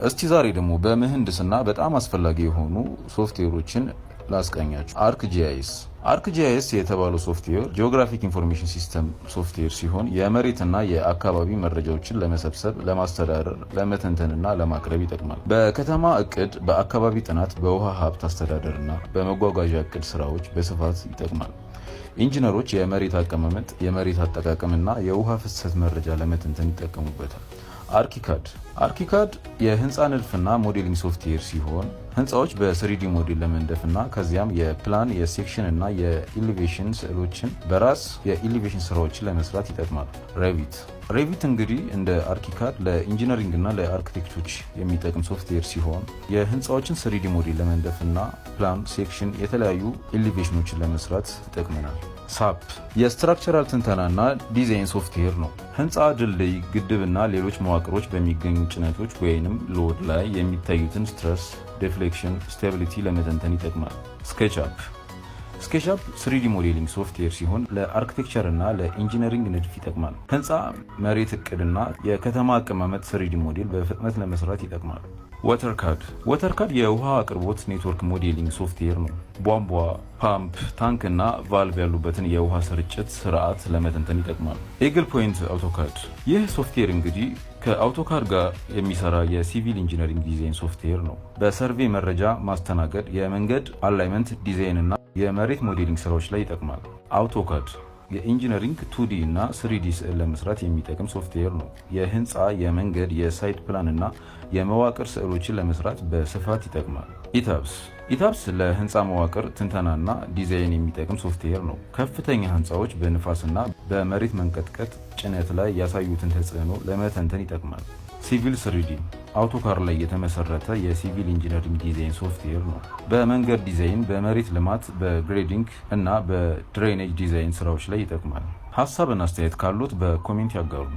እስቲ ዛሬ ደግሞ በምህንድስና በጣም አስፈላጊ የሆኑ ሶፍትዌሮችን ላስቀኛችሁ። አርክጂአይኤስ የተባለው ሶፍትዌር ጂኦግራፊክ ኢንፎርሜሽን ሲስተም ሶፍትዌር ሲሆን የመሬትና የአካባቢ መረጃዎችን ለመሰብሰብ፣ ለማስተዳደር፣ ለመተንተንና ለማቅረብ ይጠቅማል። በከተማ እቅድ፣ በአካባቢ ጥናት፣ በውሃ ሀብት አስተዳደርና በመጓጓዣ እቅድ ስራዎች በስፋት ይጠቅማል። ኢንጂነሮች የመሬት አቀማመጥ፣ የመሬት አጠቃቀምና የውሃ ፍሰት መረጃ ለመተንተን ይጠቀሙበታል። አርኪካድ የህንፃ ንድፍና ሞዴሊንግ ሶፍትዌር ሲሆን ህንፃዎች በስሪዲ ሞዴል ለመንደፍና ከዚያም የፕላን የሴክሽን እና የኢሊቬሽን ስዕሎችን በራስ የኢሊቬሽን ስራዎችን ለመስራት ይጠቅማል። ሬቪት እንግዲህ እንደ አርኪካድ ለኢንጂነሪንግ እና ለአርኪቴክቶች የሚጠቅም ሶፍትዌር ሲሆን የህንፃዎችን ስሪዲ ሞዴል ለመንደፍና ፕላን፣ ሴክሽን፣ የተለያዩ ኢሊቬሽኖችን ለመስራት ይጠቅመናል። ሳፕ የስትራክቸራል ትንተናና ዲዛይን ሶፍትዌር ነው። ህንፃ፣ ድልድይ፣ ግድብና ሌሎች መዋቅሮች በሚገኙ ጭነቶች ወይንም ሎድ ላይ የሚታዩትን ስትረስ፣ ዴፍሌክሽን፣ ስታቢሊቲ ለመተንተን ይጠቅማል። ስኬችአፕ 3ዲ ሞዴሊንግ ሶፍትዌር ሲሆን ለአርኪቴክቸር እና ለኢንጂነሪንግ ንድፍ ይጠቅማል። ህንፃ፣ መሬት እቅድና የከተማ አቀማመጥ 3ዲ ሞዴል በፍጥነት ለመስራት ይጠቅማል። ወተርካድ የውሃ አቅርቦት ኔትወርክ ሞዴሊንግ ሶፍትዌር ነው። ቧንቧ፣ ፓምፕ፣ ታንክ እና ቫልቭ ያሉበትን የውሃ ስርጭት ስርዓት ለመተንተን ይጠቅማል። ኤግል ፖይንት አውቶካድ ይህ ሶፍትዌር እንግዲህ ከአውቶካድ ጋር የሚሰራ የሲቪል ኢንጂነሪንግ ዲዛይን ሶፍትዌር ነው። በሰርቬይ መረጃ ማስተናገድ፣ የመንገድ አላይመንት ዲዛይን እና የመሬት ሞዴሊንግ ስራዎች ላይ ይጠቅማል። አውቶካድ የኢንጂነሪንግ 2ዲ እና 3ዲ ስዕል ለመስራት የሚጠቅም ሶፍትዌር ነው። የህንፃ፣ የመንገድ፣ የሳይት ፕላን እና የመዋቅር ስዕሎችን ለመስራት በስፋት ይጠቅማል። ኢታብስ ለህንፃ መዋቅር ትንተናና ዲዛይን የሚጠቅም ሶፍትዌር ነው። ከፍተኛ ህንፃዎች በንፋስና በመሬት መንቀጥቀጥ ጭነት ላይ ያሳዩትን ተጽዕኖ ለመተንተን ይጠቅማል። ሲቪል 3ዲ አውቶካድ ላይ የተመሰረተ የሲቪል ኢንጂነሪንግ ዲዛይን ሶፍትዌር ነው። በመንገድ ዲዛይን፣ በመሬት ልማት፣ በግሬዲንግ እና በድሬኔጅ ዲዛይን ስራዎች ላይ ይጠቅማል። ሀሳብና አስተያየት ካሉት በኮሜንት ያጋሩ።